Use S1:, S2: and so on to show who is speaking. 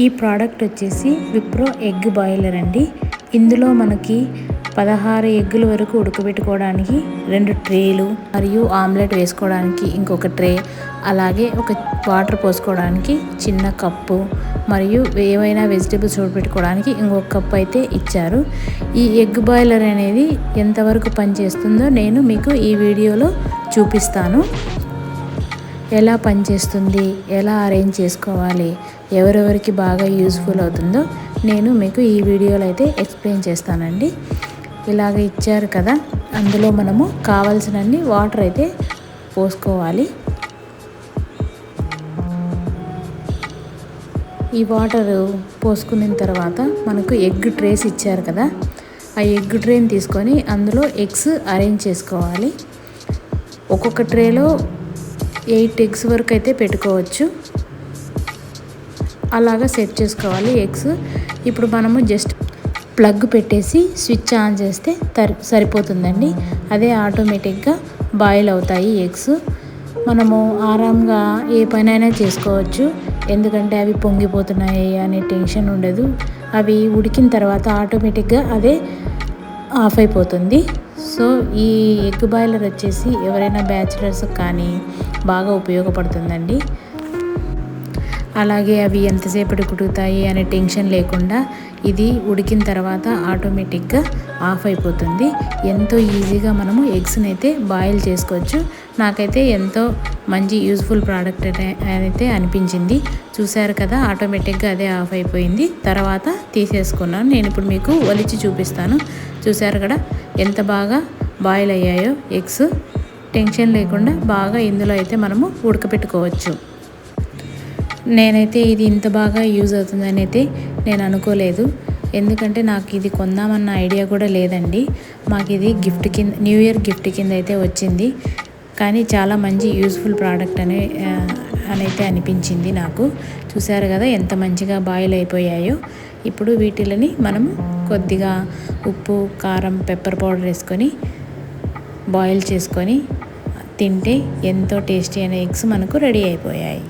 S1: ఈ ప్రోడక్ట్ వచ్చేసి Wipro egg boiler అండి. ఇందులో మనకి 16 ఎగ్గుల వరకు ఉడకబెట్టుకోవడానికి 2 ట్రేలు మరియు ఆమ్లెట్ వేసుకోవడానికి ఇంకొక ట్రే, అలాగే ఒక వాటర్ పోసుకోవడానికి చిన్న కప్పు మరియు ఏవైనా వెజిటేబుల్స్ ఉడకబెట్టుకోవడానికి ఇంకొక కప్పు అయితే ఇచ్చారు. ఈ ఎగ్ బాయిలర్ అనేది ఎంతవరకు పనిచేస్తుందో నేను మీకు ఈ వీడియోలో చూపిస్తాను. ఎలా పనిచేస్తుంది, ఎలా అరేంజ్ చేసుకోవాలి, ఎవరెవరికి బాగా యూస్ఫుల్ అవుతుందో నేను మీకు ఈ వీడియోలో అయితే ఎక్స్ప్లెయిన్ చేస్తానండి. ఇలాగ ఇచ్చారు కదా, అందులో మనము కావాల్సినన్ని వాటర్ అయితే పోసుకోవాలి. ఈ వాటర్ పోసుకున్న తర్వాత మనకు ఎగ్ ట్రేస్ ఇచ్చారు కదా, ఆ ఎగ్ ట్రేని తీసుకొని అందులో ఎగ్స్ అరేంజ్ చేసుకోవాలి. ఒక్కొక్క ట్రేలో 8 ఎగ్స్ వరకు అయితే పెట్టుకోవచ్చు. అలాగా సెట్ చేసుకోవాలి ఎగ్స్. ఇప్పుడు మనము జస్ట్ ప్లగ్ పెట్టేసి స్విచ్ ఆన్ చేస్తే సరిపోతుందండి. అదే ఆటోమేటిక్గా బాయిల్ అవుతాయి ఎగ్స్. మనము ఆరాంగా ఏ పనైనా చేసుకోవచ్చు, ఎందుకంటే అవి పొంగిపోతున్నాయి అనే టెన్షన్ ఉండదు. అవి ఉడికిన తర్వాత ఆటోమేటిక్గా అదే ఆఫ్ అయిపోతుంది. సో ఈ ఎగ్ బాయిలర్ వచ్చేసి ఎవరైనా బ్యాచిలర్స్ కానీ బాగా ఉపయోగపడుతుందండి. అలాగే అవి ఎంతసేపటికి ఉడుకుతాయి అనే టెన్షన్ లేకుండా ఇది ఉడికిన తర్వాత ఆటోమేటిక్గా ఆఫ్ అయిపోతుంది. ఎంతో ఈజీగా మనము ఎగ్స్ని అయితే బాయిల్ చేసుకోవచ్చు. నాకైతే ఎంతో మంచి యూస్ఫుల్ ప్రోడక్ట్ అయితే అనిపించింది. చూసారు కదా, ఆటోమేటిక్గా అదే ఆఫ్ అయిపోయింది. తర్వాత తీసేసుకున్నాను. నేను ఇప్పుడు మీకు ఒలిచి చూపిస్తాను. చూసారు కదా ఎంత బాగా బాయిల్ అయ్యాయో ఎగ్స్. టెన్షన్ లేకుండా బాగా ఇందులో అయితే మనము ఉడకపెట్టుకోవచ్చు. నేనైతే ఇది ఇంత బాగా యూజ్ అవుతుందని అయితే నేను అనుకోలేదు, ఎందుకంటే నాకు ఇది కొందామన్న ఐడియా కూడా లేదండి. మాకు ఇది గిఫ్ట్ కింద, న్యూ ఇయర్ గిఫ్ట్ కింద అయితే వచ్చింది. కానీ చాలా మంచి యూస్ఫుల్ ప్రోడక్ట్ అయితే అనిపించింది నాకు. చూసారు కదా ఎంత మంచిగా బాయిల్ అయిపోయాయో. ఇప్పుడు వీటిని మనము కొద్దిగా ఉప్పు, కారం, పెప్పర్ పౌడర్ వేసుకొని బాయిల్ చేసుకొని తింటే ఎంతో టేస్టీ అయిన ఎగ్స్ మనకు రెడీ అయిపోయాయి.